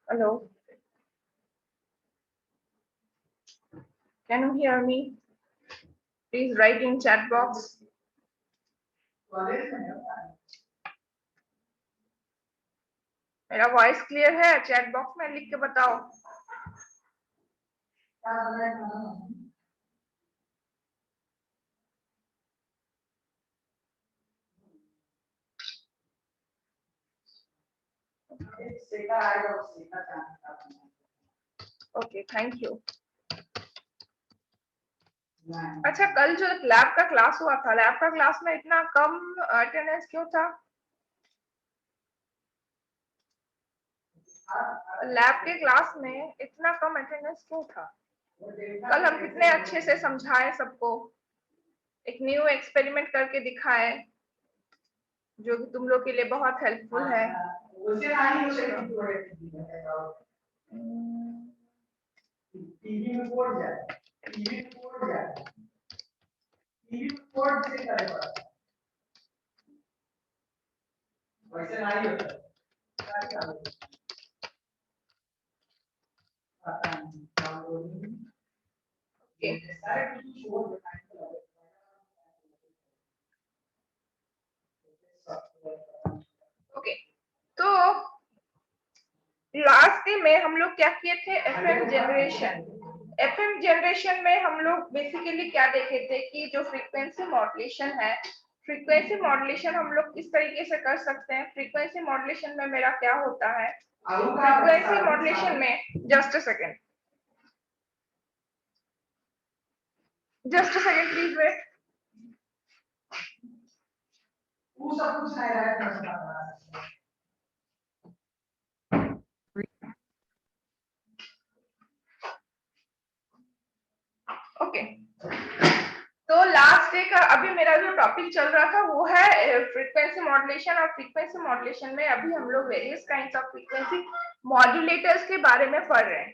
Hello. Can you hear me? Please write in chat box. मेरा voice clear है? Chat box में लिख के बताओ। Okay, thank you. अच्छा, कल जो लैब का क्लास हुआ था, लैब का क्लास में इतना कम अटेंडेंस क्यों था? लैब के क्लास में इतना कम अटेंडेंस क्यों था? कल हम कितने अच्छे से समझाए सबको, एक न्यू एक्सपेरिमेंट करके दिखाए जो कि तुम लोग के लिए बहुत हेल्पफुल है। टीवी में कोड जाए, टीवी में कोड जाए, टीवी में कोड से करेगा, वैसे नहीं होता। ओके, तो लास्ट डे में हम लोग क्या किए थे? FM generation. एफएम जनरेशन में हम लोग बेसिकली क्या देखे थे कि जो फ्रीक्वेंसी मॉड्यूलेशन है, फ्रीक्वेंसी मॉड्यूलेशन हम लोग किस तरीके से कर सकते हैं। फ्रीक्वेंसी मॉड्यूलेशन में मेरा क्या होता है? फ्रीक्वेंसी मॉड्यूलेशन में just a second please wait. सब कुछ ओके, तो लास्ट डे का अभी मेरा जो टॉपिक चल रहा था वो है फ्रीक्वेंसी मॉड्यूलेशन। और फ्रीक्वेंसी मॉड्यूलेशन में अभी हम लोग various kinds of frequency modulators के बारे में पढ़ रहे हैं।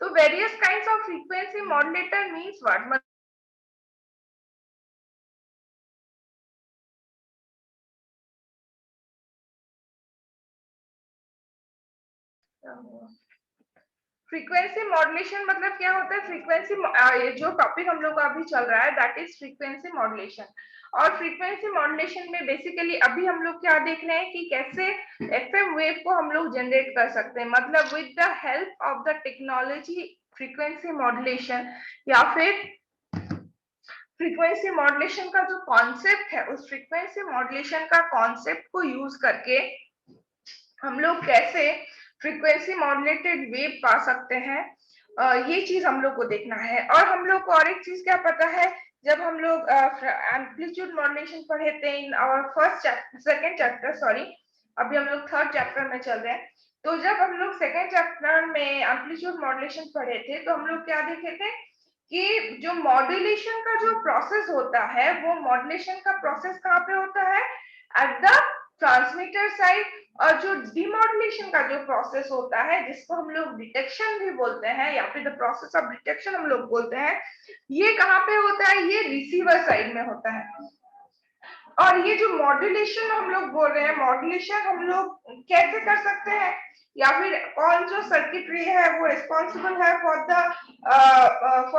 तो various kinds of frequency modulator means what? Frequency modulation मतलब क्या होता है? फ्रीक्वेंसी, ये जो टॉपिक हम लोग का अभी चल रहा है दैट इज फ्रीक्वेंसी मॉड्यूलेशन। और फ्रीक्वेंसी मॉड्यूलेशन में बेसिकली अभी हम लोग क्या देख रहे हैं कि कैसे एफएम वेव को हम लोग जनरेट कर सकते हैं, मतलब with the help of the technology frequency modulation, या फिर फ्रीक्वेंसी मॉड्यूलेशन का जो कॉन्सेप्ट है उस फ्रीक्वेंसी मॉड्यूलेशन का कॉन्सेप्ट को यूज करके हम लोग कैसे फ्रीक्वेंसी मॉड्यूलेटेड वेव पा सकते हैं। ये चीज हम लोग को देखना है। और हम लोग को और एक चीज क्या पता है, जब हम लोग एम्पलीट्यूड मॉड्यूलेशन पढ़े थे in our second chapter, sorry अभी हम लोग थर्ड चैप्टर में चल रहे हैं। तो जब हम लोग सेकंड चैप्टर में एम्पलीट्यूड मॉड्यूलेशन पढ़े थे तो हम लोग क्या देखे थे कि जो मॉड्यूलेशन का जो प्रोसेस होता है वो मॉड्यूलेशन का प्रोसेस कहाँ पे होता है? At the transmitter side. और जो डीमॉड्यूलेशन का जो प्रोसेस होता है जिसको हम लोग डिटेक्शन भी बोलते हैं या फिर द प्रोसेस ऑफ डिटेक्शन हम लोग बोलते हैं, ये कहाँ पे होता है? ये रिसीवर साइड में होता है। और ये जो मॉड्यूलेशन हम लोग बोल रहे हैं, मॉड्यूलेशन हम लोग कैसे कर सकते हैं या फिर कौन जो सर्किटरी है वो रिस्पॉन्सिबल है फॉर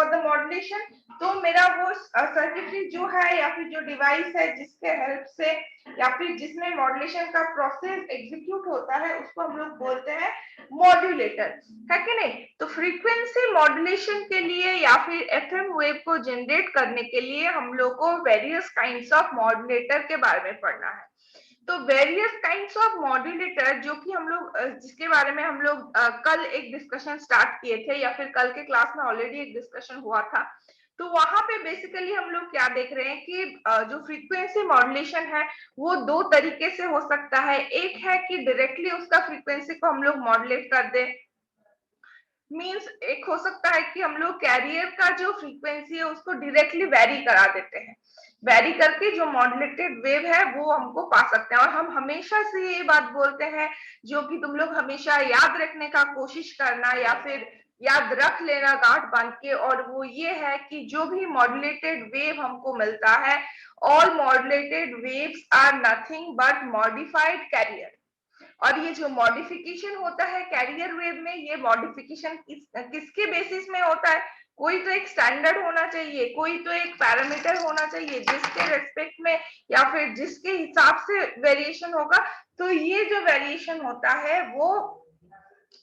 द मॉड्यूलेशन? तो मेरा वो सर्किटरी जो है या फिर जो डिवाइस है जिसके हेल्प से या फिर जिसमें मॉड्यूलेशन का प्रोसेस एग्जीक्यूट होता है उसको हम लोग बोलते हैं मॉड्यूलेटर, है कि नहीं? तो फ्रीक्वेंसी मॉड्यूलेशन के लिए या फिर एफएम वेव को जनरेट करने के लिए हम लोग को वेरियस काइंड्स ऑफ मॉड्यूलेटर के बारे में पढ़ना है। तो वेरियस काइंड्स ऑफ मॉड्यूलेटर जो कि हम लोग जिसके बारे में हम लोग कल एक डिस्कशन स्टार्ट किए थे या फिर कल के क्लास में ऑलरेडी एक डिस्कशन हुआ था। तो वहां पे बेसिकली हम लोग क्या देख रहे हैं कि जो फ्रीक्वेंसी मॉड्यूलेशन है वो दो तरीके से हो सकता है। एक है कि डायरेक्टली उसका फ्रीक्वेंसी को हम लोग मॉड्यूलेट कर दे, मींस एक हो सकता है कि हम लोग कैरियर का जो फ्रीक्वेंसी है उसको डायरेक्टली वेरी करा देते हैं, वेरी करके जो मॉड्यूलेटेड वेव है वो हमको पा सकते हैं। और हम हमेशा से ये बात बोलते हैं जो कि तुम लोग हमेशा याद रखने का कोशिश करना या फिर याद रख लेना गांठ बांध के, और वो ये है कि जो भी मॉड्यूलेटेड वेव हमको मिलता है, all modulated waves are nothing but modified carrier. और ये जो मॉडिफिकेशन होता है कैरियर वेव में, ये मॉडिफिकेशन किसके बेसिस में होता है? कोई तो एक स्टैंडर्ड होना चाहिए, कोई तो एक पैरामीटर होना चाहिए जिसके रेस्पेक्ट में या फिर जिसके हिसाब से वेरिएशन होगा। तो ये जो वेरिएशन होता है वो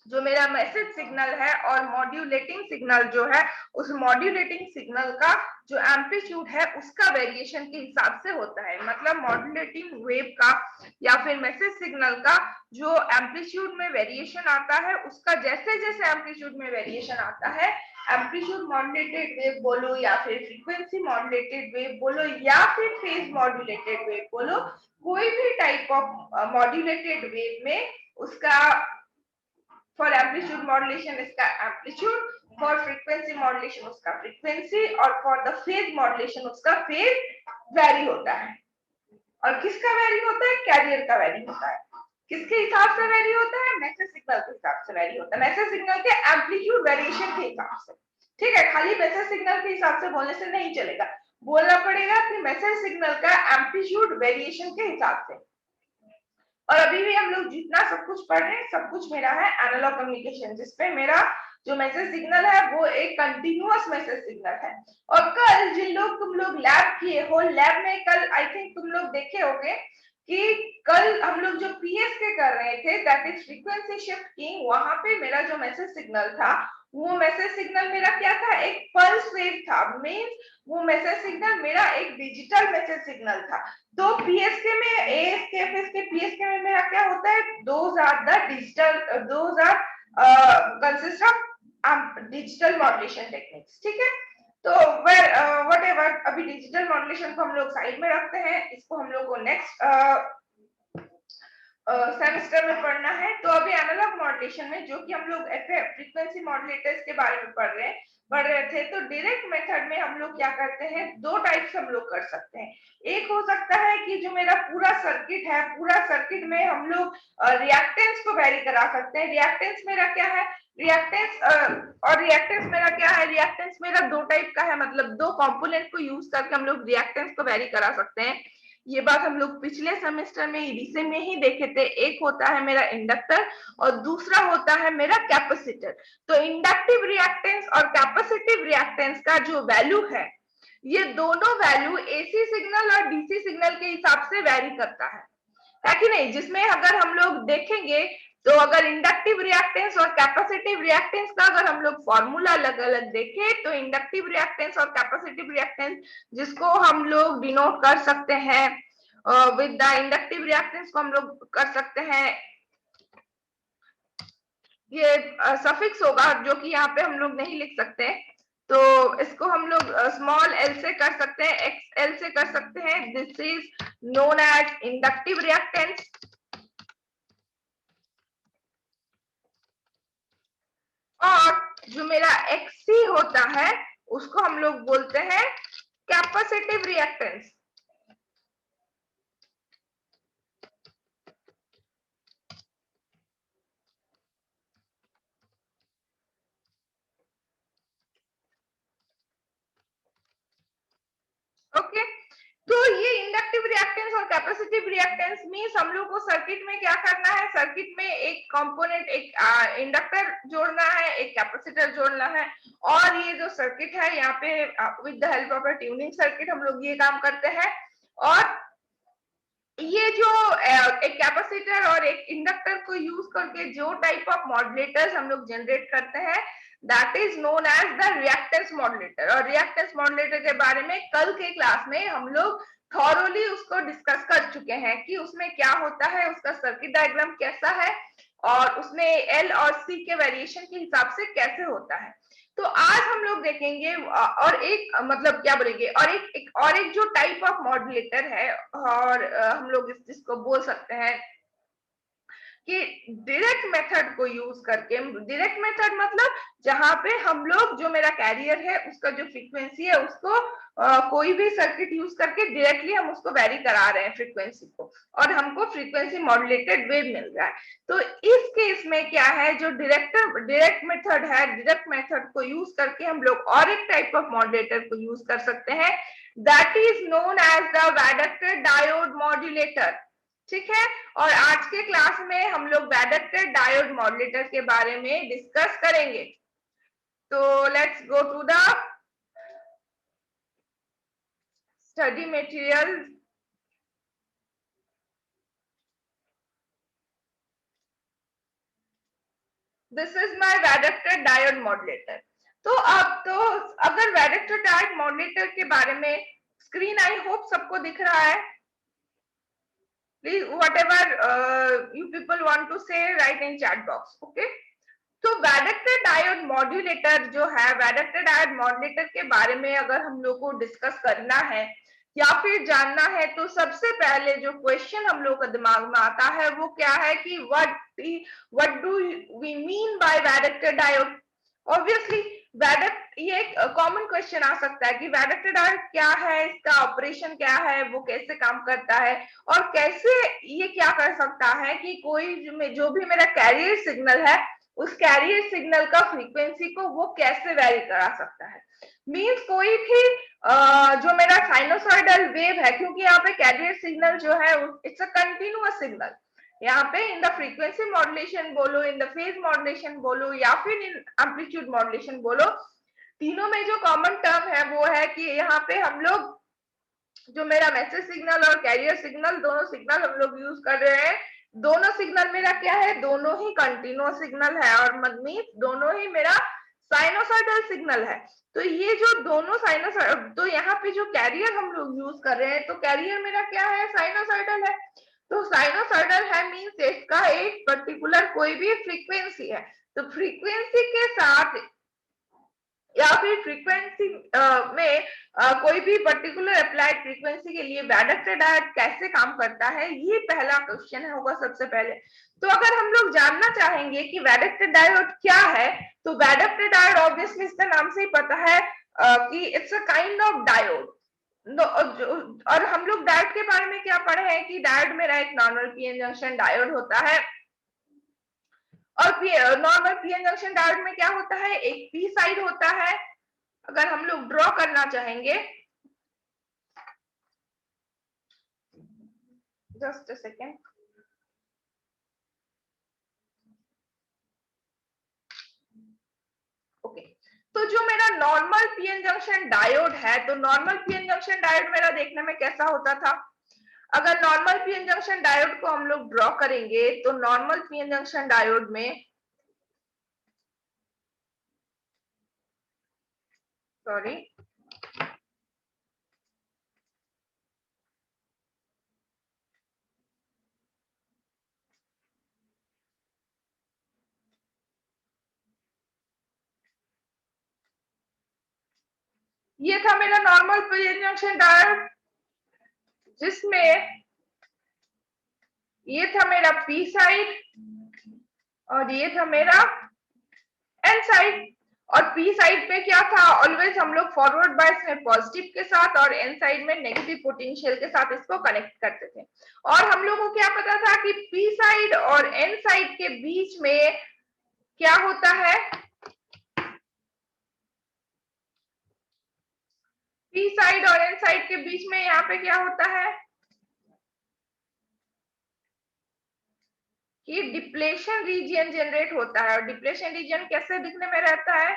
जो मेरा मैसेज सिग्नल है और मॉड्यूलेटिंग सिग्नल जो है, उस मॉड्यूलेटिंग सिग्नल का जो एम्पलीट्यूड है उसका वेरिएशन के हिसाब से होता है। मतलब मॉड्यूलेटिंग वेव का या फिर मैसेज सिग्नल का जो एम्पलीट्यूड में वेरिएशन आता है, उसका जैसे जैसे एम्पलीट्यूड में वेरिएशन आता है, एम्पलीट्यूड मॉड्यूलेटेड वेव बोलो या फिर फ्रीक्वेंसी मॉड्यूलेटेड वेव बोलो या फिर फेज मॉड्यूलेटेड वेव बोलो, कोई भी टाइप ऑफ मॉड्यूलेटेड वेव में उसका फॉर एम्पलीट्यूड मॉड्यूलेशन इसका एम्पलीट्यूड, फॉर फ्रीक्वेंसी मॉड्यूलेशन उसका फ्रीक्वेंसी और फॉर द फेज मॉड्यूलेशन उसका फेज वैरी होता है। और किसका वैरी होता है? कैरियर का वैरी होता है। किसके हिसाब से वैरी होता है? मैसेज सिग्नल के हिसाब से वैरी होता है, मैसेज सिग्नल के एम्पलीट्यूड वेरिएशन के हिसाब से। ठीक है, खाली मैसेज सिग्नल के हिसाब से बोलने से नहीं चलेगा, बोलना पड़ेगा कि मैसेज सिग्नल का एम्पलीट्यूड वेरिएशन के हिसाब से। और अभी भी हम लोग जितना सब कुछ पढ़ रहे हैं सब कुछ मेरा है एनालॉग कम्युनिकेशन, जिसपे मेरा जो मैसेज सिग्नल है वो एक कंटिन्यूअस मैसेज सिग्नल है। और कल जिन लोग तुम लोग लैब किए हो, लैब में कल आई थिंक तुम लोग देखे होंगे कि कल हम लोग जो पीएसके कर रहे थे, that is frequency shift keying, वहां पे मेरा जो मैसेज सिग्नल था वो मैसेज सिग्नल मेरा क्या था? एक पल्स वेव था। मींस वो मैसेज सिग्नल मेरा एक डिजिटल मैसेज सिग्नल था। तो पीएसके में, एएसके, एफएसके, पीएसके में मेरा क्या होता है? Those are the digital, those are consist of digital modulation techniques. ठीक है, तो व्हाटएवर, अभी डिजिटल मॉड्यूलेशन को हम लोग साइड में रखते हैं, इसको हम लोग को नेक्स्ट सेमेस्टर में पढ़ना है। तो अभी एनालॉग मॉड्यूलेशन में जो कि हम लोग फ्रीक्वेंसी मॉड्यूलेटर्स के बारे में पढ़ रहे थे, तो डायरेक्ट मेथड में हम लोग क्या करते हैं? दो टाइप्स हम लोग कर सकते हैं। एक हो सकता है कि जो मेरा पूरा सर्किट है, पूरा सर्किट में हम लोग रिएक्टेंस को वेरी करा सकते हैं। रिएक्टेंस मेरा क्या है? रिएक्टेंस और रिएक्टेंस मेरा क्या है? रिएक्टेंस मेरा दो टाइप का है, मतलब दो कंपोनेंट को यूज करके हम लोग रिएक्टेंस को वेरी करा सकते हैं। ये बात हम लोग पिछले सेमेस्टर में ईडीसी में ही देखे थे। एक होता है मेरा इंडक्टर और दूसरा होता है मेरा कैपेसिटर। तो इंडक्टिव रिएक्टेंस और कैपेसिटिव रिएक्टेंस का जो वैल्यू है, ये दोनों वैल्यू एसी सिग्नल और डीसी सिग्नल के हिसाब से वैरी करता है कि नहीं? जिसमें अगर हम लोग देखेंगे तो अगर इंडक्टिव रिएक्टेंस और कैपेसिटिव रिएक्टेंस का अगर हम लोग फॉर्मूला अलग अलग देखें, तो इंडक्टिव रिएक्टेंस और कैपेसिटिव रिएक्टेंस जिसको हम लोग डिनोट कर सकते हैं विद द इंडक्टिव रिएक्टेंस को हम लोग कर सकते हैं, ये सफिक्स होगा जो कि यहाँ पे हम लोग नहीं लिख सकते, तो इसको हम लोग स्मॉल एल से कर सकते हैं, एक्स एल से कर सकते हैं। This is known as inductive reactance. और जो मेरा एक्सी होता है उसको हम लोग बोलते हैं कैपेसिटिव रिएक्टेंस। ओके, तो ये इंडक्टिव रिएक्टेंस और कैपेसिटिव रिएक्टेंस मींस हम लोग को सर्किट में क्या करना है? सर्किट में एक कंपोनेंट, एक इंडक्टर जोड़ना है, एक कैपेसिटर जोड़ना है। और ये जो सर्किट है यहाँ पे with the help of a tuning circuit हम लोग ये काम करते हैं। और ये जो एक कैपेसिटर और एक इंडक्टर को यूज करके जो टाइप ऑफ मॉड्यूलेटर्स हम लोग जनरेट करते हैं, that is known as the reactance modulator. और रिएक्टेंस मॉड्यूलेटर के बारे में कल के क्लास में हम लोग थॉरोली उसको डिस्कस कर चुके हैं कि उसमें क्या होता है, उसका सर्किट डायग्राम कैसा है और उसमें एल और सी के वेरिएशन के हिसाब से कैसे होता है। तो आज हम लोग देखेंगे और एक मतलब क्या बोलेंगे, और एक जो टाइप ऑफ मॉड्यूलेटर है, और हम लोग इसको बोल सकते हैं कि डायरेक्ट मेथड को यूज करके, डायरेक्ट मेथड मतलब जहां पे हम लोग जो मेरा कैरियर है उसका जो फ्रीक्वेंसी है उसको कोई भी सर्किट यूज करके डायरेक्टली हम उसको वेरी करा रहे हैं फ्रीक्वेंसी को, और हमको फ्रीक्वेंसी मॉड्यूलेटेड वेव मिल रहा है। तो इस केस में क्या है, जो डायरेक्ट मेथड है, डायरेक्ट मेथड को यूज करके हम लोग और एक टाइप ऑफ मॉड्यूलेटर को यूज कर सकते हैं, that is known as the varactor diode modulator. ठीक है। और आज के क्लास में हम लोग वैडक्टर डायोड मॉड्यूलेटर के बारे में डिस्कस करेंगे। तो let's go to the study material. This is my varactor diode modulator. तो अगर वैडक्टर डायोड मॉड्यूलेटर के बारे में स्क्रीन आई होप सबको दिख रहा है। Please whatever you people want to say write in chat box, okay? तो वैडक्टर डायोड मॉड्यूलेटर जो है, वैडक्टर डायोड मॉड्यूलेटर के बारे में अगर हम लोग को डिस्कस करना है या फिर जानना है तो सबसे पहले जो क्वेश्चन हम लोग का दिमाग में आता है वो क्या है कि what do we mean by varactor diode. Obviously ये एक कॉमन क्वेश्चन आ सकता है कि वैडक्टर डायोड क्या है, इसका ऑपरेशन क्या है, वो कैसे काम करता है और कैसे ये क्या कर सकता है कि कोई जो भी मेरा कैरियर सिग्नल है उस कैरियर सिग्नल का फ्रीक्वेंसी को वो कैसे वेरी करा सकता है। मींस कोई भी जो मेरा साइनोसॉइडल वेव है, क्योंकि यहाँ पे कैरियर सिग्नल जो है इट्स अ कंटिन्यूअस सिग्नल। यहाँ पे इन द फ्रीक्वेंसी मॉड्यूलेशन बोलो, इन द फेज मॉड्यूलेशन बोलो या फिर इन एम्पलीट्यूड मॉड्यूलेशन बोलो, तीनों में जो कॉमन टर्म है वो है कि यहाँ पे हम लोग जो मेरा मैसेज सिग्नल और कैरियर सिग्नल दोनों सिग्नल हम लोग यूज कर रहे हैं। दोनों सिग्नल मेरा क्या है, दोनों ही कंटिन्यूअस सिग्नल है और मींस दोनों ही मेरा साइनोसॉइडल सिग्नल है। तो ये जो दोनों तो यहाँ पे जो कैरियर हम लोग यूज कर रहे हैं तो कैरियर मेरा क्या है, साइनोसॉइडल है। तो साइनोसॉइडल है मींस इसका एक पर्टिकुलर कोई भी फ्रीक्वेंसी है। तो फ्रीक्वेंसी के साथ या फिर फ्रीक्वेंसी में कोई भी पर्टिकुलर अप्लाइड फ्रीक्वेंसी के लिए वैडक्टर डायोड कैसे काम करता है, ये पहला क्वेश्चन होगा सबसे पहले। तो अगर हम लोग जानना चाहेंगे कि वैडक्टर डायोड क्या है, तो वैडक्टर डायोड ऑब्वियसली इसका नाम से ही पता है कि it's a kind of diode. और हम लोग डायोड के बारे में क्या पढ़े हैं कि डायोड मेरा एक नॉर्मल पीएन जंक्शन डायोड होता है। और नॉर्मल पीएन जंक्शन डायोड में क्या होता है, एक पी साइड होता है। अगर हम लोग ड्रॉ करना चाहेंगे, जस्ट अ सेकेंड। ओके, तो जो मेरा नॉर्मल पीएन जंक्शन डायोड है, तो नॉर्मल पीएन जंक्शन डायोड मेरा देखने में कैसा होता था। अगर नॉर्मल पीएन जंक्शन डायोड को हम लोग ड्रॉ करेंगे तो नॉर्मल पीएन जंक्शन डायोड में, सॉरी, ये था मेरा नॉर्मल पीएन जंक्शन डायोड, जिसमें ये था मेरा पी साइड और ये था मेरा एन साइड। और पी साइड पे क्या था, ऑलवेज हम लोग फॉरवर्ड बायस में पॉजिटिव के साथ और एन साइड में नेगेटिव पोटेंशियल के साथ इसको कनेक्ट करते थे। और हम लोगों को क्या पता था कि पी साइड और एन साइड के बीच में क्या होता है, पी साइड और एन साइड के बीच में यहाँ पे क्या होता है कि डिप्लेशन रीजन जनरेट होता है। और डिप्लेशन रीजन कैसे दिखने में रहता है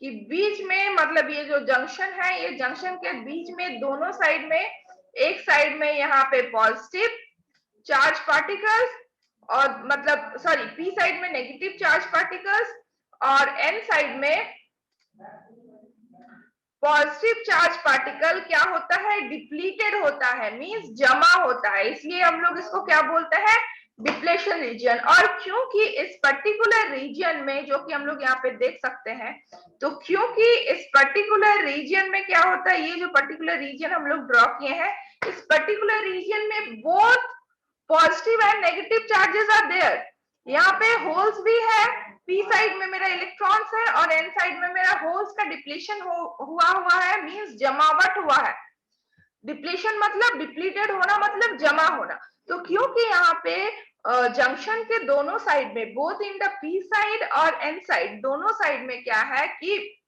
कि बीच में, मतलब ये जो जंक्शन है, ये जंक्शन के बीच में दोनों साइड में, एक साइड में यहाँ पे पॉजिटिव चार्ज पार्टिकल्स और मतलब सॉरी पी साइड में नेगेटिव चार्ज पार्टिकल्स और एन साइड में पॉजिटिव चार्ज पार्टिकल क्या होता है, डिप्लीटेड होता है, मींस जमा होता है। इसलिए हम लोग इसको क्या बोलते हैं, डिप्लेशन रीजन। और क्योंकि इस पर्टिकुलर रीजन में, जो कि हम लोग यहाँ पे देख सकते हैं, तो क्योंकि इस पर्टिकुलर रीजन में क्या होता है, ये जो पर्टिकुलर रीजन हम लोग ड्रॉ किए हैं, इस पर्टिकुलर रीजन में both positive and negative charges are there. यहाँ पे होल्स भी है, पी साइड में मेरा इलेक्ट्रॉन्स है और एन साइड में मेरा होल्स का डिप्लीशन हुआ है, मींस जमावट हुआ है। डिप्लीशन मतलब डिप्लीटेड होना, मतलब जमा होना। तो क्योंकि यहाँ पे जंक्शन के दोनों साइड में, both in the P side और एन साइड, दोनों साइड में क्या है कि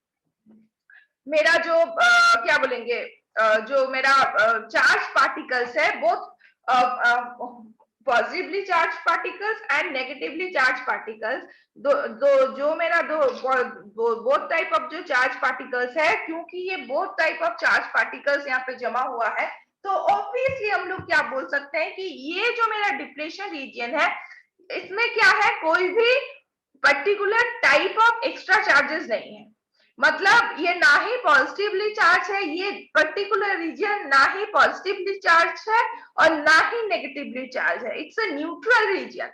मेरा जो क्या बोलेंगे, जो मेरा चार्ज पार्टिकल्स है, both positively charge particles and negatively charge particles, जो मेरा बोथ टाइप ऑफ जो चार्ज पार्टिकल्स है, क्योंकि ये both type of charge particles यहाँ पे जमा हुआ है, तो ऑब्वियसली हम लोग क्या बोल सकते हैं कि ये जो मेरा डिप्लेशन रीजन है, इसमें क्या है, कोई भी particular type of extra charges नहीं है। मतलब ये ना ही पॉजिटिवली चार्ज है, ये पर्टिकुलर रीजन ना ही पॉजिटिवली चार्ज है और ना ही नेगेटिवली चार्ज है, इट्स अ न्यूट्रल रीजन।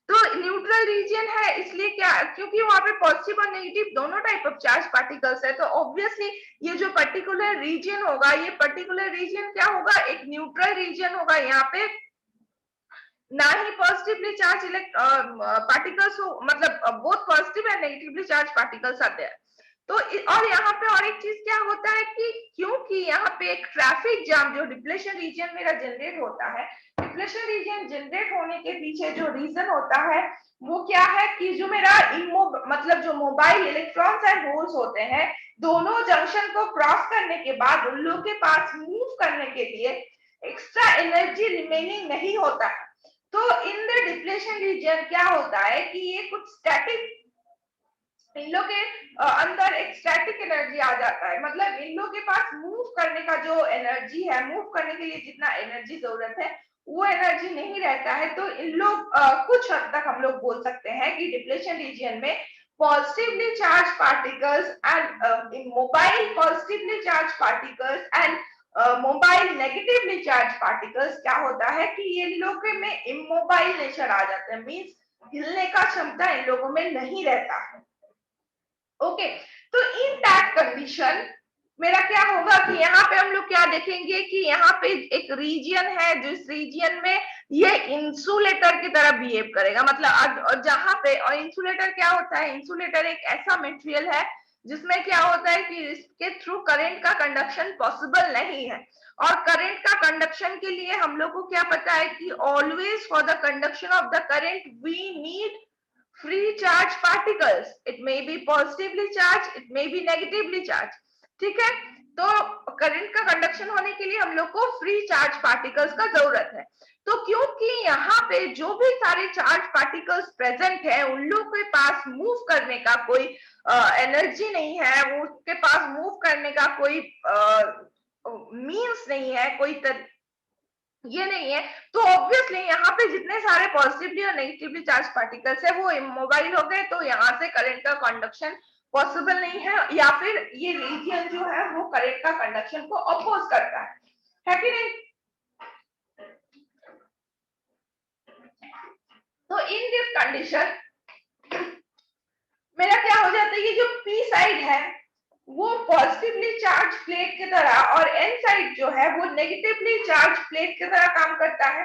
तो न्यूट्रल रीजन है इसलिए क्या, क्योंकि वहां पे पॉजिटिव और नेगेटिव दोनों टाइप ऑफ चार्ज पार्टिकल्स है, तो ऑब्वियसली ये जो पर्टिकुलर रीजन होगा, ये पर्टिकुलर रीजन क्या होगा, एक न्यूट्रल रीजन होगा। यहाँ पे ना ही पॉजिटिवली चार्ज पार्टिकल्स हो, मतलब both positive and negatively charge particles आते हैं। तो और यहाँ पे और एक चीज क्या होता है कि क्योंकि यहाँ पे एक ट्रैफिक जाम जो डिप्लेशन रीजन मेरा जनरेट होता है, डिप्लेशन रीजन जनरेट होने के पीछे जो रीजन होता है वो क्या है कि जो मेरा मतलब जो मोबाइल इलेक्ट्रॉन्स एंड होल्स होते हैं, दोनों जंक्शन को क्रॉस करने के बाद उन लोगों के पास मूव करने के लिए एक्स्ट्रा एनर्जी रिमेनिंग नहीं होता है। तो इन द डिप्लेशन रीजन क्या होता है कि ये कुछ स्टैटिक, इन लोग के अंदर एक स्टैटिक एनर्जी आ जाता है, मतलब इन लोग के पास मूव करने का जो एनर्जी है, मूव करने के लिए जितना एनर्जी जरूरत है वो एनर्जी नहीं रहता है। तो इन लोग कुछ हद तक हम लोग बोल सकते हैं कि डिप्लेशन रीजन में positively charge particles and immobile positively charge particles and mobile negatively charge particles क्या होता है कि ये लोगों में इमोबाइल नेचर आ जाता है, मींस हिलने का क्षमता इन लोगों में नहीं रहता है। ओके, तो इन दैट कंडीशन मेरा क्या होगा कि यहाँ पे हम लोग क्या देखेंगे कि यहाँ पे एक रीजन है, जिस रीजन में ये इंसुलेटर की तरह बिहेव करेगा, मतलब जहाँ पे, और इंसुलेटर क्या होता है, इंसुलेटर एक ऐसा मटेरियल है जिसमें क्या होता है कि इसके थ्रू करंट का कंडक्शन पॉसिबल नहीं है। और करंट का कंडक्शन के लिए हम लोग को क्या पता है कि always for the conduction of the current we need free charge particles, it may be positively charged, it may be negatively charged, ठीक है। तो करंट का कंडक्शन होने के लिए हम लोग को फ्री चार्ज पार्टिकल्स का जरूरत है। तो क्योंकि यहाँ पे जो भी सारे चार्ज पार्टिकल्स प्रेजेंट है, उन लोग के पास मूव करने का कोई एनर्जी नहीं है, उसके पास मूव करने का कोई मीन्स नहीं है, कोई ये नहीं है, तो ऑब्वियसली यहाँ पे जितने सारे पॉजिटिवली और नेगेटिवली चार्ज पार्टिकल्स है वो इमोबाइल हो गए, तो यहाँ से करंट का कंडक्शन पॉसिबल नहीं है, या फिर ये रीजन जो है वो करंट का कंडक्शन को अपोज करता है कि नहीं। तो इन दिस कंडीशन मेरा क्या हो जाता है, ये जो पी साइड है वो पॉजिटिवली चार्ज प्लेट की तरह और एन साइड जो है वो नेगेटिवली चार्ज प्लेट की तरह काम करता है।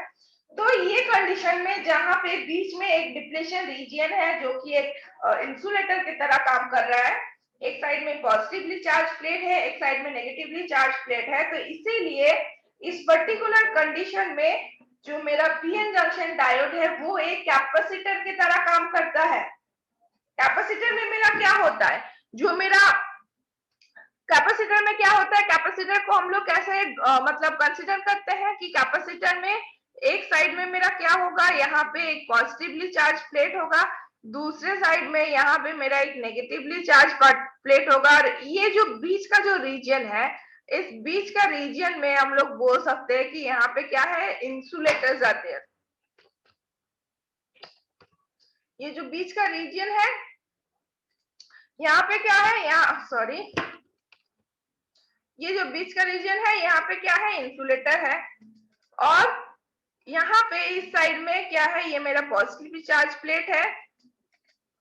तो ये कंडीशन में जहां पे बीच में एक डिप्लेशन रीजन है जो कि एक इंसुलेटर की तरह काम कर रहा है, एक साइड में पॉजिटिवली चार्ज प्लेट है, एक साइड में नेगेटिवली चार्ज प्लेट है, तो इसीलिए इस पर्टिकुलर कंडीशन में जो मेरा पीएन जंक्शन डायोड है वो एक कैपेसिटर की तरह काम करता है। कैपेसिटर में मेरा क्या होता है, जो मेरा कैपेसिटर में क्या होता है, कैपेसिटर को हम लोग कैसे मतलब कंसीडर करते हैं कि कैपेसिटर में एक साइड में मेरा क्या होगा, यहाँ पे एक पॉजिटिवली चार्ज प्लेट होगा, दूसरे साइड में यहाँ पे मेरा एक नेगेटिवली चार्ज प्लेट होगा, और ये जो बीच का जो रीजन है, इस बीच का रीजन में हम लोग बोल सकते हैं कि यहाँ पे क्या है, इंसुलेटर्स आते हैं। ये जो बीच का रीजन है यहाँ पे क्या है, यहाँ सॉरी, ये जो बीच का रीजन है यहाँ पे क्या है, इंसुलेटर है, और यहाँ पे इस साइड में क्या है, ये मेरा पॉजिटिवली चार्ज प्लेट है,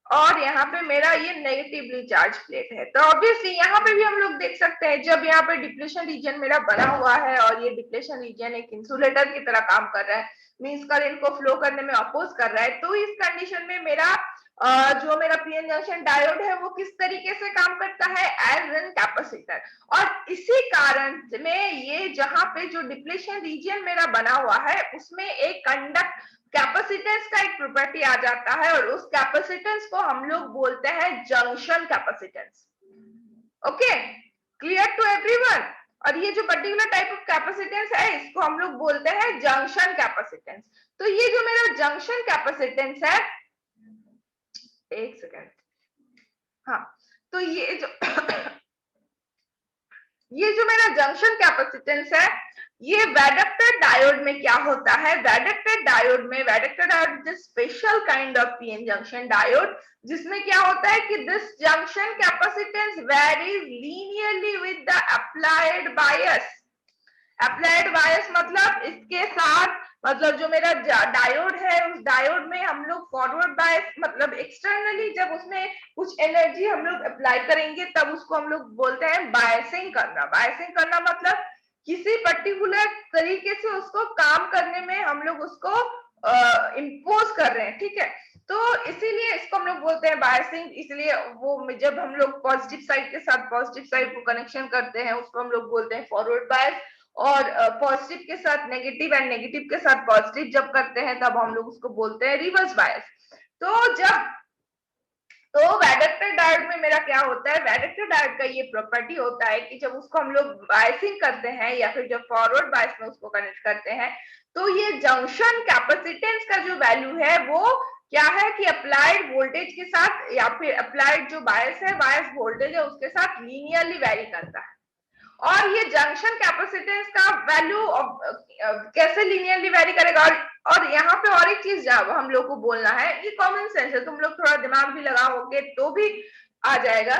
और यहाँ पे मेरा ये नेगेटिवली चार्ज प्लेट है। तो ऑब्वियसली यहाँ पे भी हम लोग देख सकते हैं, जब यहाँ पे डिप्लेशन रीजन मेरा बना हुआ है और ये डिप्लेशन रीजन एक इंसुलेटर की तरह काम कर रहा है, मींस करंट को फ्लो करने में अपोज कर रहा है, तो इस कंडीशन में मेरा जो मेरा पीएन जंक्शन डायोड है वो किस तरीके से काम करता है, एज एन कैपेसिटर। और इसी कारण में ये जहां पे जो डिप्लेशन रीजन मेरा बना हुआ है उसमें एक कंडक्ट कैपेसिटेंस का एक प्रॉपर्टी आ जाता है, और उस कैपेसिटेंस को हम लोग बोलते हैं junction capacitance. Okay, clear to everyone. और ये जो पर्टिकुलर टाइप ऑफ कैपेसिटेंस है इसको हम लोग बोलते हैं जंक्शन कैपेसिटेंस। तो ये जो मेरा जंक्शन कैपेसिटेंस है, एक सेकेंड, हाँ, तो ये जो मेरा जंक्शन कैपेसिटेंस है, ये वैडक्टर डायोड में क्या होता है, varactor diode is special kind of PN junction diode, जिसमें क्या होता है कि this junction capacitance varies linearly with the applied bias. Applied bias मतलब इसके साथ, मतलब जो मेरा डायोड है उस डायोड में हम लोग फॉरवर्ड बायस, मतलब एक्सटर्नली जब उसमें कुछ एनर्जी हम लोग अप्लाई करेंगे तब उसको हम लोग बोलते हैं बायसिंग करना। बायसिंग करना मतलब किसी पर्टिकुलर तरीके से उसको काम करने में हम लोग उसको इम्पोज कर रहे हैं, ठीक है। तो इसीलिए इसको हम लोग बोलते हैं बायसिंग। इसलिए वो जब हम लोग पॉजिटिव साइड के साथ पॉजिटिव साइड को कनेक्शन करते हैं उसको हम लोग बोलते हैं फॉरवर्ड बायस, और पॉजिटिव के साथ नेगेटिव एंड नेगेटिव के साथ पॉजिटिव जब करते हैं तब हम लोग उसको बोलते हैं रिवर्स बायस। तो वैडक्टर डायोड में मेरा क्या होता है, वैडक्टर डायोड का ये प्रॉपर्टी होता है कि जब उसको हम लोग बायसिंग करते हैं या फिर जब फॉरवर्ड बायस में उसको कनेक्ट करते हैं तो ये जंक्शन कैपेसिटेंस का जो वैल्यू है वो क्या है कि अप्लाइड वोल्टेज के साथ या फिर अप्लाइड जो बायस है, बायस वोल्टेज है उसके साथ लीनियरली वेरी करता है। और ये जंक्शन कैपेसिटेंस का वैल्यू कैसे लीनियरली वेरी करेगा, और यहाँ पे और एक चीज हम लोग को बोलना है, ये कॉमन सेंस है, तुम लोग थोड़ा दिमाग भी लगाओगे तो भी आ जाएगा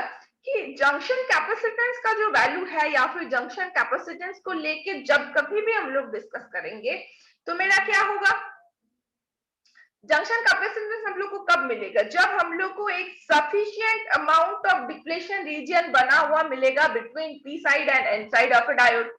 कि जंक्शन कैपेसिटेंस का जो वैल्यू है या फिर जंक्शन कैपेसिटेंस को लेके जब कभी भी हम लोग डिस्कस करेंगे तो मेरा क्या होगा, जंक्शन कैपेसिटेंस हम लोग को कब मिलेगा, जब हम लोग को एक sufficient amount of depletion region बना हुआ मिलेगा between P side and N side of a diode.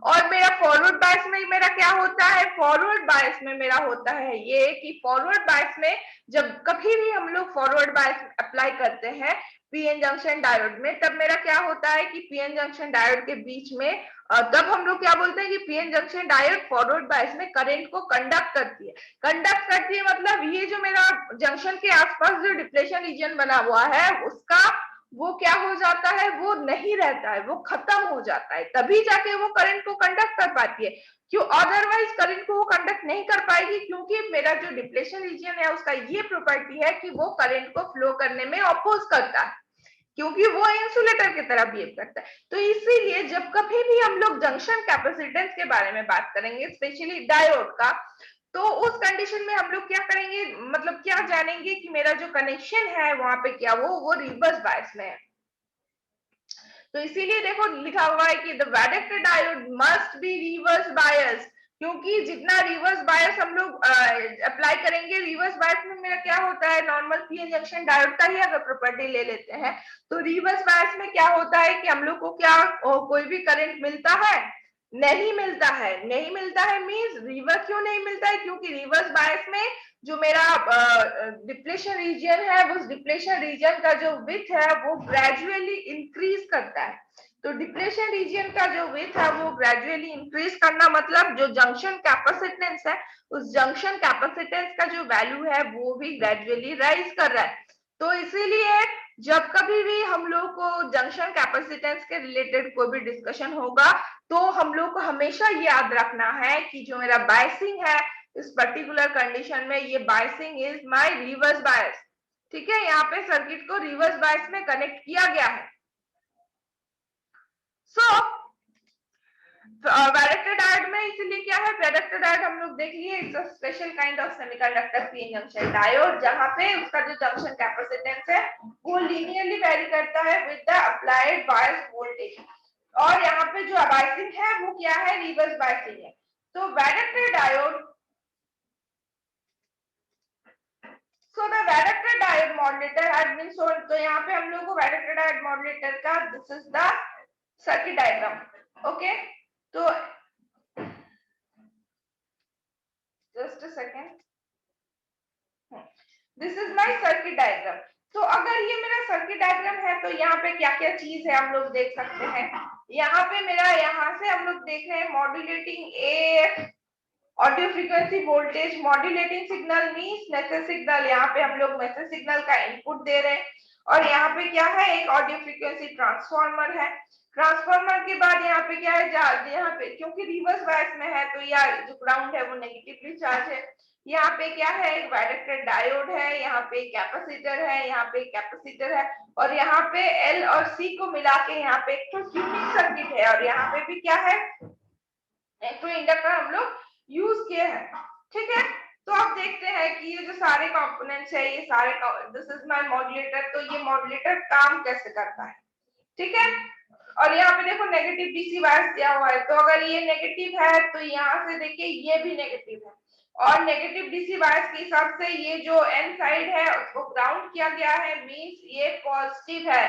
और मेरा फॉरवर्ड बायस में मेरा क्या होता है, फॉरवर्ड बायस में मेरा होता है ये कि फॉरवर्ड बायस में जब कभी भी हम लोग फॉरवर्ड बायस अप्लाई करते हैं पीएन जंक्शन डायोड में, तब मेरा क्या होता है कि पीएन जंक्शन डायोड के बीच में तब हम लोग क्या बोलते हैं कि PN junction diode forward bias में करंट को कंडक्ट करती है। कंडक्ट करती है मतलब ये जो मेरा जंक्शन के आसपास जो डिप्लेशन रीजन बना हुआ है उसका वो क्या हो जाता है, वो नहीं रहता है, वो खत्म हो जाता है, तभी जाके वो करंट को कंडक्ट कर पाती है। क्यों, अदरवाइज करंट को वो कंडक्ट नहीं कर पाएगी, क्योंकि मेरा जो डिप्लेशन रीजन है उसका ये प्रॉपर्टी है कि वो करंट को फ्लो करने में अपोज करता है, क्योंकि वो इंसुलेटर की तरह बिहेव करता है। तो इसीलिए जब कभी भी हम लोग जंक्शन कैपेसिटेंस के बारे में बात करेंगे, स्पेशली डायोड का, तो उस कंडीशन में हम लोग क्या करेंगे, मतलब क्या जानेंगे कि मेरा जो कनेक्शन है वहां पे क्या वो रिवर्स बायस में है। तो इसीलिए देखो लिखा हुआ है कि the varactor diode must be reverse bias, क्योंकि जितना रिवर्स बायस हम लोग अप्लाई करेंगे, रिवर्स बायस में मेरा क्या होता है, नॉर्मल पीएन जंक्शन डायोड का ही अगर प्रॉपर्टी ले लेते हैं तो रिवर्स बायस में क्या होता है कि हम लोग को क्या कोई भी करंट मिलता है, नहीं मिलता है। नहीं मिलता है मींस रिवर्स क्यों नहीं मिलता है, क्योंकि रिवर्स बायस में जो मेरा डिप्लेशन रीजन है उस डिप्लेशन रीजन का जो विड्थ है वो ग्रेजुअली इंक्रीज करता है। तो डिप्लेशन रीजन का जो विड्थ है वो ग्रेजुअली इंक्रीज करना मतलब जो जंक्शन कैपेसिटेंस है उस जंक्शन कैपेसिटेंस का जो वैल्यू है वो भी ग्रेजुअली राइज कर रहा है। तो इसीलिए जब कभी भी हम लोग को जंक्शन कैपेसिटेंस के रिलेटेड कोई भी डिस्कशन होगा तो हम लोग को हमेशा याद रखना है कि जो मेरा बायसिंग है इस पर्टिकुलर कंडीशन में ये biasing is my reverse bias. ठीक है, यहाँ पे सर्किट को रिवर्स बायस में कनेक्ट किया गया है। सो वैरेक्टर डायोड में इसलिए क्या है, वैरेक्टर डायोड हम लोग देख लिए, it's a special kind of semiconductor PN junction diode, जहां पे उसका जो जंक्शन कैपेसिटेंस है वो लीनियरली वेरी करता है with the applied bias voltage. और यहाँ पे जो बायसिंग है वो क्या है, रिवर्स बायसिंग है। तो varactor diode, so the vector diode modulator has been shown। तो यहाँ पे हम लोग को vector diode modulator का this is the circuit diagram, okay। तो just a second, this is my circuit diagram। तो अगर ये मेरा सर्किट डायग्राम है तो यहाँ पे क्या क्या चीज है हम लोग देख सकते हैं। यहाँ पे मेरा यहाँ से हम लोग देख रहे हैं modulating a audio frequency voltage, modulating signal means message signal, यहाँ पे हम लोग मैसेज सिग्नल का इनपुट दे रहे हैं। और यहाँ पे क्या है, एक ऑडियो फ्रीक्वेंसी ट्रांसफार्मर है। ट्रांसफार्मर के बाद यहाँ पे क्या है, यहाँ पे क्योंकि रिवर्स बायस में है तो यार जो ग्राउंड है वो नेगेटिवली चार्ज है। यहाँ पे क्या है, एक वाइडेक्टेड डायोड है, यहाँ पे कैपेसिटर है, यहाँ पे कैपेसिटर है, और यहाँ पे एल और सी को मिला के यहाँ पे एक तो ट्यूनिंग सर्किट है, और यहाँ पे भी क्या है, एक तो इंडक्टर हम लोग यूज किए हैं। ठीक है, तो अब देखते हैं कि ये जो सारे कंपोनेंट्स है, ये सारे, दिस इज माय मॉड्यूलेटर, तो ये मॉड्यूलेटर काम कैसे करता है। ठीक है, और यहाँ पे देखो नेगेटिव डीसी वायर्स दिया हुआ है, तो अगर ये नेगेटिव है तो यहाँ से देखिए ये भी नेगेटिव है, और नेगेटिव डीसी वायर्स के हिसाब से ये जो एन साइड है उसको ग्राउंड किया गया है, मींस ये पॉजिटिव है।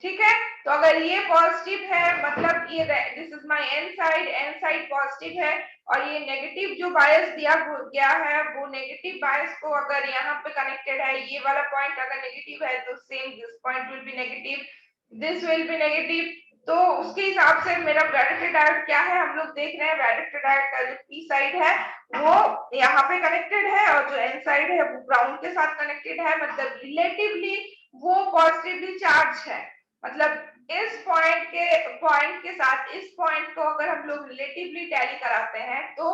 ठीक है, तो अगर ये पॉजिटिव है मतलब ये this is my N side positive है, और ये नेगेटिव जो बायस दिया गया है वो नेगेटिव बायस को अगर यहाँ पे कनेक्टेड है, ये वाला पॉइंट अगर नेगेटिव है तो same this point will be negative, this will be negative. तो उसके हिसाब से मेरा वाइडेक्टेड डायोड क्या है, हम लोग देख रहे हैं वाइडेक्टेड डायोड का जो पी साइड है वो यहाँ पे कनेक्टेड है, और जो एन साइड है वो ग्राउंड के साथ कनेक्टेड है, मतलब रिलेटिवली वो पॉजिटिवली चार्ज है। मतलब इस पॉइंट के साथ इस पॉइंट को अगर हम लोग रिलेटिवली टैली कराते हैं तो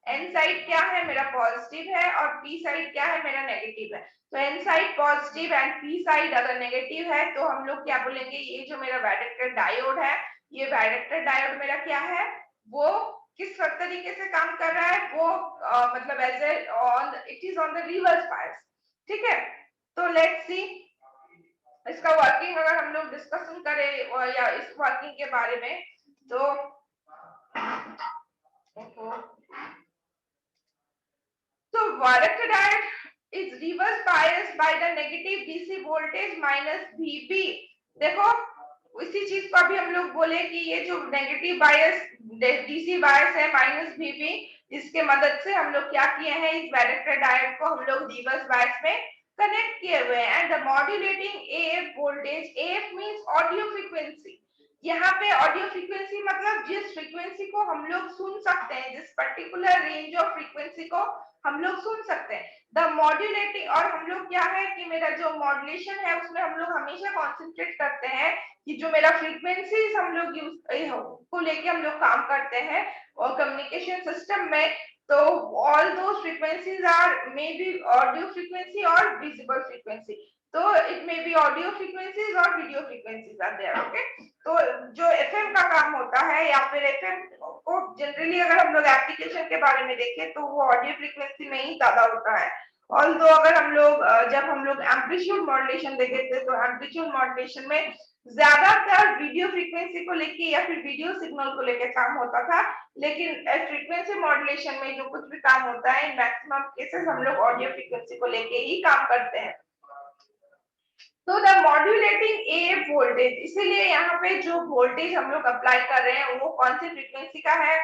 एन साइड क्या है मेरा पॉजिटिव है, और पी साइड क्या है मेरा नेगेटिव है। तो N side positive and P side अगर नेगेटिव है तो हम लोग क्या बोलेंगे, ये जो मेरा वाइडेक्टेड डायोड है, ये वाइडेक्टेड डायोड मेरा क्या है, वो किस तरीके से काम कर रहा है, वो मतलब as a on it is on the reverse bias. ठीक है, तो लेट्स सी इसका वर्किंग अगर हम लोग डिस्कशन करें या इस वर्किंग के बारे में, तो वाइडेक्टेड diode is reverse biased by the negative DC voltage minus VB। देखो इसी चीज को अभी हम लोग बोले कि ये जो नेगेटिव बायस डीसी बायस है माइनस VB, इसके मदद से हम लोग क्या किए हैं, इस वाइडेक्टेड डायोड को हम लोग रिवर्स बायस में कनेक्ट किए हुए हैं। And the modulating AF voltage, AF means audio frequency, यहाँ पे ऑडियो फ्रीक्वेंसी मतलब जिस फ्रीक्वेंसी को हम लोग सुन सकते हैं, जिस पर्टिकुलर रेंज ऑफ फ्रीक्वेंसी को हम लोग सुन सकते हैं, द मॉड्यूलेटिंग। और हम लोग क्या है कि मेरा जो मॉड्यूलेशन है उसमें हम लोग हमेशा कॉन्सेंट्रेट करते हैं कि जो मेरा फ्रीक्वेंसीज हम लोग यूज को लेके हम लोग काम करते हैं और कम्युनिकेशन सिस्टम में, तो although frequencies are may be audio frequency और विजिबल फ्रीक्वेंसी, तो it may be audio frequencies और video frequencies are there. Okay, तो जो एफएम का काम होता है या फिर एफएम को जनरली अगर हम लोग एप्लीकेशन के बारे में देखें तो वो ऑडियो फ्रीक्वेंसी में ही ज्यादा होता है। ऑल्दो अगर हम लोग जब हम लोग एम्पलीट्यूड मॉड्यूलेशन देखे थे तो एम्पलीट्यूड मॉड्यूलेशन में ज्यादातर वीडियो फ्रीक्वेंसी को लेके या फिर वीडियो सिग्नल को लेके काम होता था, लेकिन फ्रीक्वेंसी मॉड्यूलेशन में जो कुछ भी काम होता है मैक्सिमम केसेस हम लोग ऑडियो फ्रीक्वेंसी को लेके ही काम करते हैं। तो द मॉड्यूलेटिंग AF वोल्टेज, इसीलिए यहाँ पे जो वोल्टेज हम लोग अप्लाई कर रहे हैं वो कौन सी फ्रीक्वेंसी का है,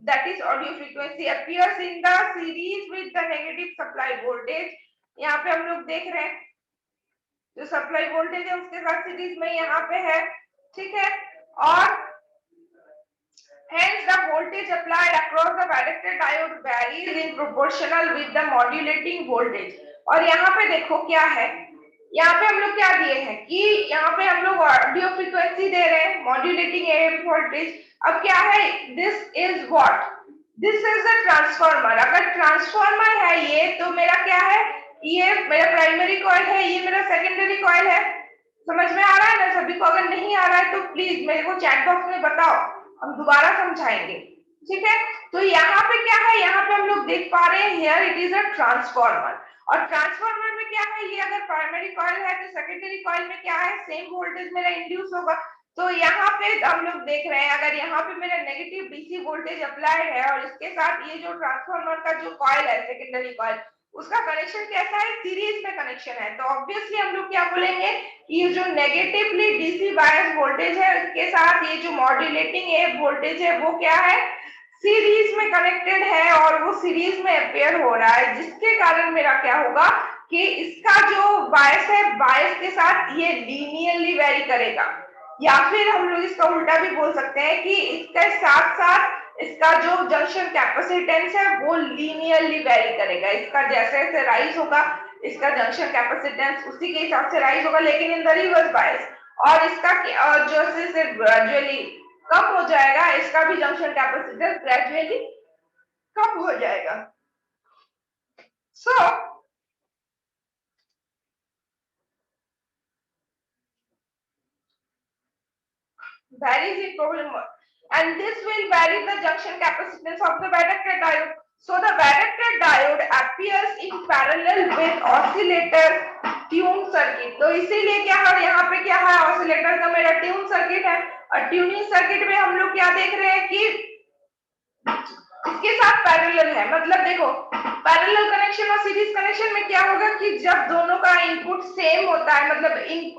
that is audio frequency, appears in the series with the negative supply voltage. यहाँ पे हम लोग देख रहे हैं जो सप्लाई वोल्टेज है उसके साथ सीरीज में यहाँ पे है। ठीक है, और hence the voltage applied across the varactor diode varies in proportional with the modulating voltage। और यहाँ पे देखो क्या है, यहाँ पे हम लोग क्या दिए हैं कि यहाँ पे हम लोग ऑडियो फ्रीक्वेंसी दे रहे हैं, मॉड्यूलेटिंग AF वोल्टेज। अब क्या है, this is what, this is a transformer. अगर ट्रांसफार्मर है ये तो मेरा क्या है, ये मेरा प्राइमरी कॉइल है, ये मेरा सेकेंडरी कॉइल है। समझ में आ रहा है ना सभी को? अगर नहीं आ रहा है तो प्लीज मेरे को चैट बॉक्स में बताओ, हम दोबारा समझाएंगे। ठीक है, तो यहाँ पे क्या है, यहाँ पे हम लोग देख पा रहे हैं here it is a transformer, और ट्रांसफार्मर में क्या है, ये अगर प्राइमरी कॉइल है तो सेकेंडरी कॉइल में क्या है, सेम वोल्टेज मेरा इंड्यूस होगा। तो यहाँ पे हम लोग देख रहे हैं अगर यहाँ पे मेरा नेगेटिव डीसी वोल्टेज अप्लाइड है और इसके साथ ये जो ट्रांसफार्मर का जो कॉइल है सेकेंडरी कॉइल, उसका कनेक्शन कैसा है, सीरीज में कनेक्शन है। तो ऑब्वियसली हम लोग क्या बोलेंगे, ये जो नेगेटिवली डीसी बायस वोल्टेज है उसके साथ ये जो मॉड्यूलेटिंग AF वोल्टेज है वो क्या है, सीरीज में कनेक्टेड है, और वो सीरीज में अपेयर हो रहा है, जिसके कारण मेरा क्या होगा कि इसका जो बायस है, बायस के साथ ये लीनियरली वेरी करेगा, या फिर हम लोग इसका उल्टा भी बोल सकते हैं कि इसके साथ साथ इसका जो जंक्शन कैपेसिटेंस है वो लीनियरली वेरी करेगा। इसका जैसे जैसे राइज होगा इसका जंक्शन कैपेसिटेंस उसी के हिसाब से राइज होगा, लेकिन इन द रिवर्स बायस। और इसका और जो से ग्रेजुअली कम हो जाएगा, इसका भी जंक्शन कैपेसिटेंस ग्रेजुअली कम हो जाएगा। सो varies in problem, and this will vary the junction capacitance of the bidirected diode. So the bidirected diode appears in parallel with oscillator tune circuit. तो इसीलिए क्या है, यहाँ पे क्या है, ऑसिलेटर का मेरा ट्यून सर्किट है, और ट्यूनिंग सर्किट में हम लोग क्या देख रहे हैं कि इसके साथ पैरेलल है। मतलब देखो, पैरेलल कनेक्शन और सीरीज कनेक्शन में क्या होगा कि जब दोनों का इनपुट सेम होता है, मतलब इन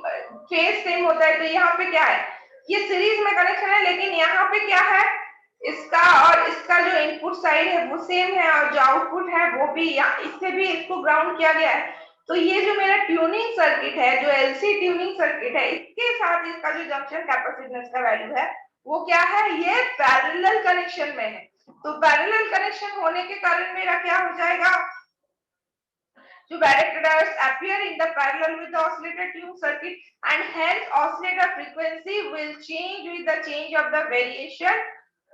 फेज सेम होता है, तो यहाँ पे क्या है, ये सीरीज में कनेक्शन है, लेकिन यहाँ पे क्या है, इसका और इसका जो इनपुट साइड है वो सेम है, और जो आउटपुट है वो भी, इससे भी इसको ग्राउंड किया गया है। तो ये जो मेरा ट्यूनिंग सर्किट है, जो एलसी ट्यूनिंग सर्किट है, इसके साथ इसका जो जंक्शन कैपेसिटेंस का वैल्यू है वो क्या है, ये पैरेलल कनेक्शन में है। तो पैरेलल कनेक्शन होने के कारण मेरा क्या हो जाएगा, जो directed diodes appear in the parallel with the oscillator tune circuit, and hence oscillator frequency will change with the change of the variation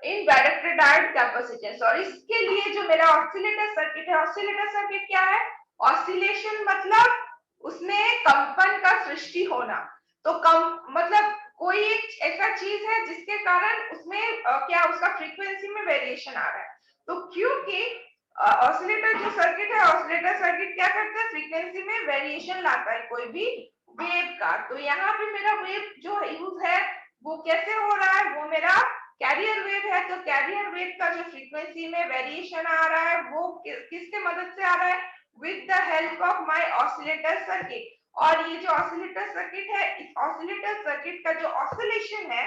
in directed diode capacitance। और इसके लिए जो मेरा ऑसिलेटर सर्किट है, ऑसिलेटर सर्किट क्या है, oscillation मतलब उसमें कंपन का सृष्टि होना। तो मतलब कोई एक ऐसा चीज है जिसके कारण उसमें क्या उसका फ्रीक्वेंसी में वेरिएशन आ रहा है। तो क्योंकि ऑसिलेटर जो सर्किट है, ऑसिलेटर सर्किट क्या करता है, फ्रीक्वेंसी में वेरिएशन लाता है कोई भी वेव का। तो यहाँ पे मेरा वेव जो यूज है वो कैसे हो रहा है, वो मेरा कैरियर वेव है। तो कैरियर वेव का जो फ्रीक्वेंसी में वेरिएशन आ रहा है वो किसके मदद से आ रहा है, with the help of my oscillator circuit. और ये जो ऑसिलेटर सर्किट है, इस ऑसिलेटर सर्किट का जो ऑसिलेशन है,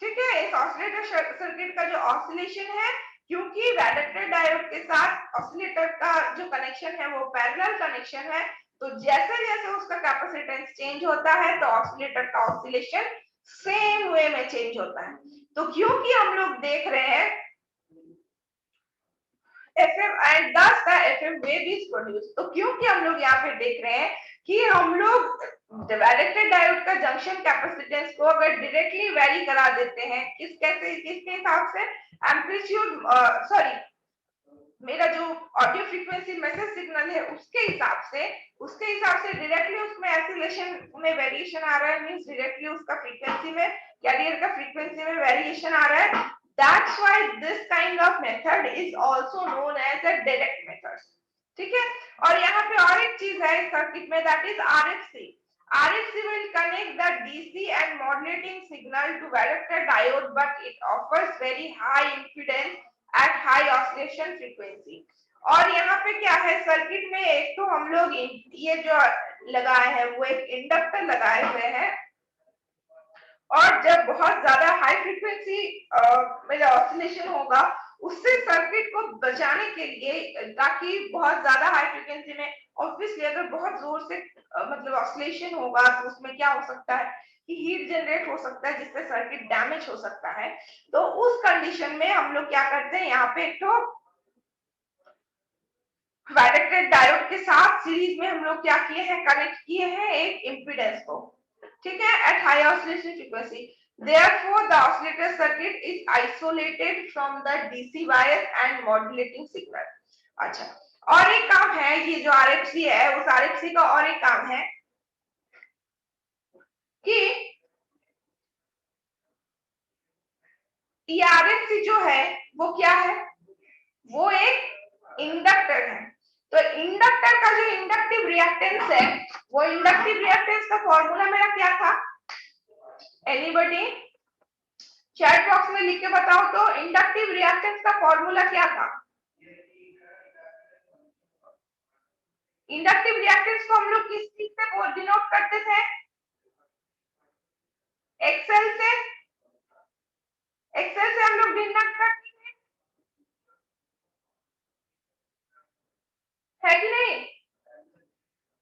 ठीक है, इस ऑसिलेटर सर्किट का जो ऑसिलेशन है, क्योंकि डायरेक्टेड डायोड के साथ ऑसिलेटर का जो कनेक्शन है वो पैरेलल कनेक्शन है, तो जैसे जैसे उसका कैपेसिटेंस चेंज होता है तो ऑसिलेटर का ऑसिलेशन सेम वे में चेंज होता है। तो क्योंकि हम लोग देख रहे हैं FM and thus the FM wave is produced, तो क्योंकि हम लोग यहाँ पे देख रहे हैं कि हम लोग डायरेक्टेड डायोड का जंक्शन कैपेसिटेंस को अगर डायरेक्टली वेरी करा देते हैं, किसके हिसाब से, एम्पलीट्यूड सॉरी मेरा जो ऑडियो फ्रीक्वेंसी मैसेज सिग्नल है उसके हिसाब से डायरेक्टली उसमें ऑसिलेशन में वेरिएशन आ रहा है, मींस डायरेक्टली उसका फ्रीक्वेंसी में, कैरियर का फ्रीक्वेंसी में वेरिएशन आ रहा है। That's why this kind of method is also known as a direct method। ठीक है, और यहाँ पे और एक चीज है सर्किट में, that is RFC। RFC will connect the DC and modulating signal to directed diode, but it offers very high impedance at high oscillation frequency। और यहाँ पे क्या है, सर्किट में एक तो हम लोग ये जो लगाए हैं वो एक इंडक्टर लगाए हुए हैं, और जब बहुत ज्यादा हाई फ्रीक्वेंसी में ऑसिलेशन होगा उससे सर्किट को बचाने के लिए, ताकि बहुत ज्यादा हाई फ्रीक्वेंसी में ऑब्वियसली अगर बहुत जोर से मतलब ऑसिलेशन होगा तो उसमें क्या हो सकता है कि हीट जनरेट हो सकता है, जिससे सर्किट डैमेज हो सकता है। तो उस कंडीशन में हम लोग क्या करते हैं, यहाँ पे एक तो डायरेक्टेड डायोड के साथ सीरीज में हम लोग क्या किए हैं, कनेक्ट किए हैं एक इम्पीडेंस को, ठीक है, at high oscillation frequency. Therefore, the oscillator circuit is isolated from the DC bias and modulating signal। अच्छा, और एक काम है, ये जो RFC है, उस RFC का और एक काम है कि ये RFC जो है वो क्या है, वो एक इंडक्टर है। तो इंडक्टर का जो इंडक्टिव रिएक्टेंस है, वो इंडक्टिव रिएक्टेंस का फॉर्मूला मेरा क्या था, एनीबॉडी चैट बॉक्स में लिख के बताओ तो, इंडक्टिव रिएक्टेंस का फॉर्मूला क्या था। इंडक्टिव रिएक्टेंस को हम लोग किस चीज से डिनोट करते थे, एक्सएल से, एक्सएल से हम लोग डिनोट करते है कि नहीं।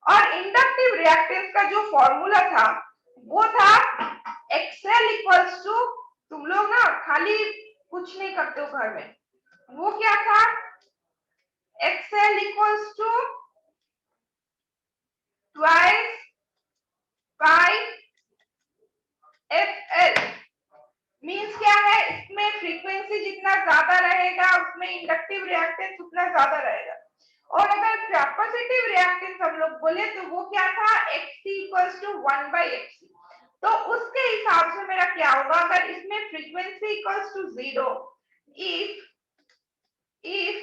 और इंडक्टिव रिएक्टेंस का जो फॉर्मूला था वो था एक्सएल इक्वल्स टू, तुम लोग ना खाली कुछ नहीं करते हो घर में, वो क्या था, XL equals to twice pi reactance उतना ज्यादा रहेगा। और अगर कैपेसिटिव रिएक्टेंस हम लोग बोले तो वो क्या था, Xc इक्वल्स टू 1/Xc। तो उसके हिसाब से मेरा क्या होगा, अगर इसमें frequency equals to 0, if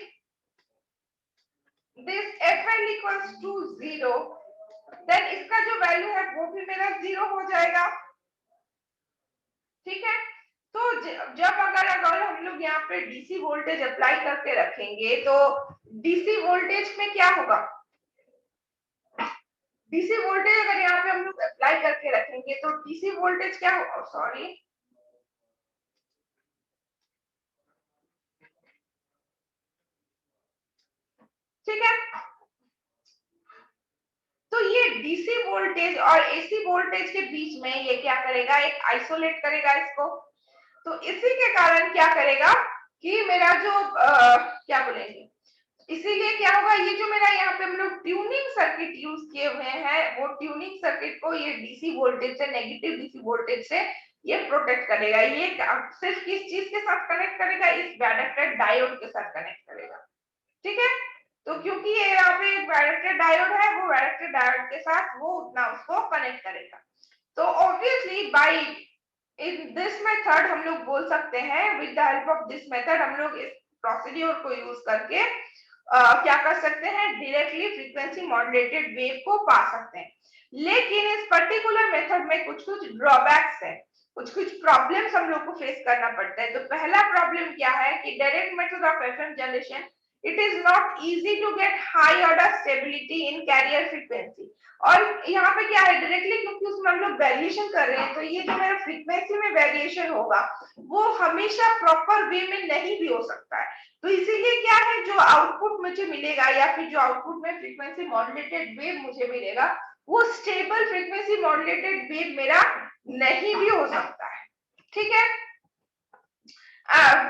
this FL equals to 0, then इसका जो वैल्यू है वो भी मेरा 0 हो जाएगा। ठीक है, तो जब अगर हम लोग यहाँ पे डीसी वोल्टेज अप्लाई करके रखेंगे तो डीसी वोल्टेज में क्या होगा, डीसी वोल्टेज अगर यहाँ पे हम लोग अप्लाई करके रखेंगे तो डीसी वोल्टेज क्या होगा, सॉरी ठीक है, तो ये डीसी वोल्टेज और एसी वोल्टेज के बीच में ये क्या करेगा, एक आइसोलेट करेगा इसको। तो इसी के कारण क्या करेगा कि मेरा जो क्या बोलेंगे, इसीलिए क्या होगा, ये जो मेरा यहाँ पे हम लोग ट्यूनिंग सर्किट यूज किए हुए हैं वो ट्यूनिंग सर्किट को ये डीसी वोल्टेज से, नेगेटिव डीसी वोल्टेज से ये प्रोटेक्ट करेगा। ये सिर्फ किस चीज के साथ कनेक्ट करेगा, इस वैरेक्टर डायोड के साथ कनेक्ट करेगा। ठीक है, तो क्योंकि ये यहाँ पे एक वैरेक्टर डायोड है, वो वैरेक्टर डायोड के साथ वो उतना उसको कनेक्ट करेगा। तो obviously by in this method हम लोग बोल सकते हैं, with the help of this method हम लोग इस प्रोसीड्यूर को यूज करके क्या कर सकते हैं, डायरेक्टली फ्रीक्वेंसी मॉड्यूलेटेड वेव को पा सकते हैं। लेकिन इस पर्टिकुलर मेथड में कुछ कुछ ड्रॉबैक्स है, कुछ कुछ प्रॉब्लम्स हम लोग को फेस करना पड़ता है। तो पहला प्रॉब्लम क्या है कि direct method of FM generation, it is not easy to get high order stability in carrier frequency। और यहाँ पे क्या है, डायरेक्टली क्योंकि उसमें हम लोग वेरिएशन कर रहे हैं, तो ये जो मेरा फ्रीक्वेंसी में वेरिएशन होगा वो हमेशा प्रॉपर वे में नहीं भी हो सकता है। तो इसीलिए क्या है, जो आउटपुट मुझे मिलेगा या फिर जो आउटपुट में फ्रीक्वेंसी मॉड्यूलेटेड वेव मुझे मिलेगा वो स्टेबल फ्रीक्वेंसी मॉड्यूलेटेड वेव मेरा नहीं भी हो सकता है। ठीक है,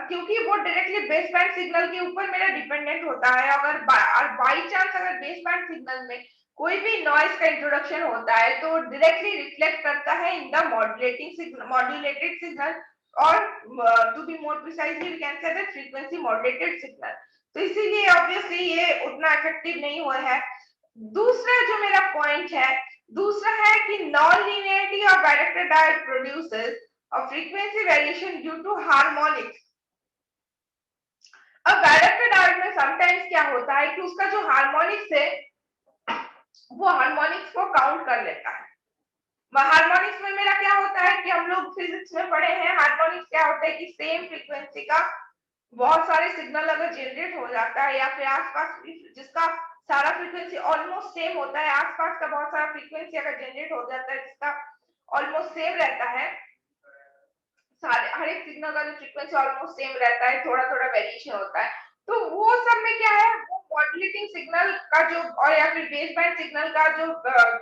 क्योंकि वो डायरेक्टली बेस बैंड सिग्नल के ऊपर मेरा डिपेंडेंट होता है। अगर बाई चांस अगर बेस बैंड सिग्नल में कोई भी नॉइज का इंट्रोडक्शन होता है तो डायरेक्टली रिफ्लेक्ट करता है in the modulating signal, modulated signal, और to be more precisely we can say that frequency modulated signal. तो इसीलिए ऑब्वियसली ये उतना इफेक्टिव नहीं हुआ है। दूसरा जो मेरा पॉइंट है, दूसरा है कि non linearity of director diode produces a frequency variation due to harmonics। अब डायरेक्टर डायोड में समटाइम्स क्या होता है कि उसका जो हार्मोनिक्स है वो हार्मोनिक्स को काउंट कर लेता है। हार्मोनिक्स में मेरा क्या होता है कि हम लोग फिजिक्स में पढ़े हैं, हार्मोनिक्स क्या होता है कि सेम फ्रीक्वेंसी का बहुत सारे सिग्नल अगर जनरेट हो जाता है या फिर आसपास जिसका सारा फ्रीक्वेंसी ऑलमोस्ट सेम होता है, आसपास का बहुत सारा फ्रीक्वेंसी अगर जनरेट हो जाता है जिसका ऑलमोस्ट सेम रहता है, सारे हर एक सिग्नल का जो फ्रीक्वेंसी ऑलमोस्ट सेम रहता है, थोड़ा थोड़ा वेरिएशन होता है, तो वो सब में क्या है, वो मॉड्यूलेटिंग सिग्नल का जो और या फिर बेस बैंड सिग्नल का जो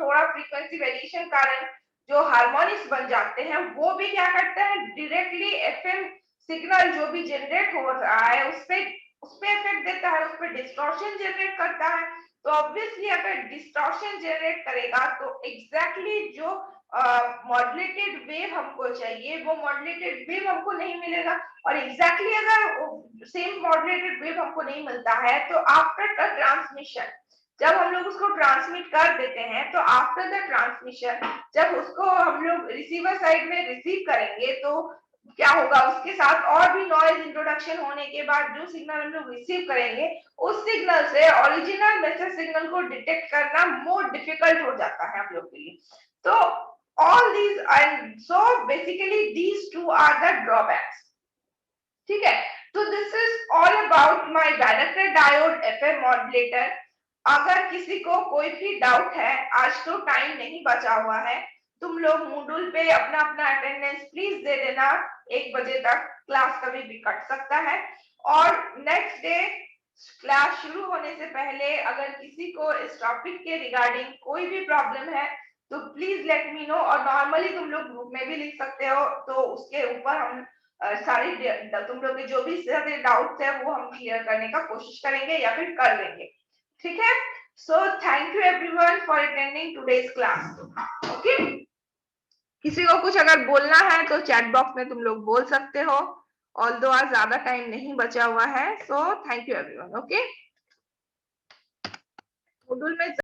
थोड़ा फ्रीक्वेंसी वेरिएशन कारण जो हार्मोनिक्स बन जाते हैं वो भी क्या करते हैं, डायरेक्टली एफएम सिग्नल जो भी जनरेट हो रहा है उस पे इफेक्ट देता है, उस पे डिस्टॉर्शन जनरेट करता है। तो ऑब्वियसली अगर डिस्टॉर्शन जनरेट करेगा तो एग्जैक्टली जो मॉड्यूलेटेड वेव हमको चाहिए वो मॉड्यूलेटेड वेव हमको नहीं मिलेगा। और एग्जैक्टली अगर सेम मॉड्यूलेटेड वेव हमको नहीं मिलता है तो आफ्टर द ट्रांसमिशन, जब हम लोग उसको ट्रांसमिट कर देते हैं तो आफ्टर द ट्रांसमिशन जब उसको हम लोग रिसीवर साइड में रिसीव करेंगे तो क्या होगा, उसके साथ और भी नॉइज इंट्रोडक्शन होने के बाद जो सिग्नल हम लोग रिसीव करेंगे उस सिग्नल से ओरिजिनल मैसेज सिग्नल को डिटेक्ट करना मोर डिफिकल्ट हो जाता है हम लोग के लिए। तो all these and so basically these two are the drawbacks। ठीक है, तो this is all about my director diode FM modulator. अगर किसी को कोई भी डाउट है, आज तो टाइम नहीं बचा हुआ है, तुम लोग मूडल पे अपना अपना अटेंडेंस प्लीज दे देना, 1 बजे तक क्लास कभी भी कट सकता है। और नेक्स्ट डे क्लास शुरू होने से पहले अगर किसी को इस टॉपिक के रिगार्डिंग कोई भी प्रॉब्लम है तो प्लीज लेट मी नो, और नॉर्मली तुम लोग ग्रुप में भी लिख सकते हो, तो उसके ऊपर हम सारी तुम लोग के जो भी सारे डाउट्स है वो हम क्लियर करने का कोशिश करेंगे या फिर कर लेंगे। ठीक है, so thank you everyone for attending today's class. Okay, किसी को कुछ अगर बोलना है तो चैट बॉक्स में तुम लोग बोल सकते हो। ऑल्दो आज ज्यादा टाइम नहीं बचा हुआ है। So thank you everyone. Okay, module में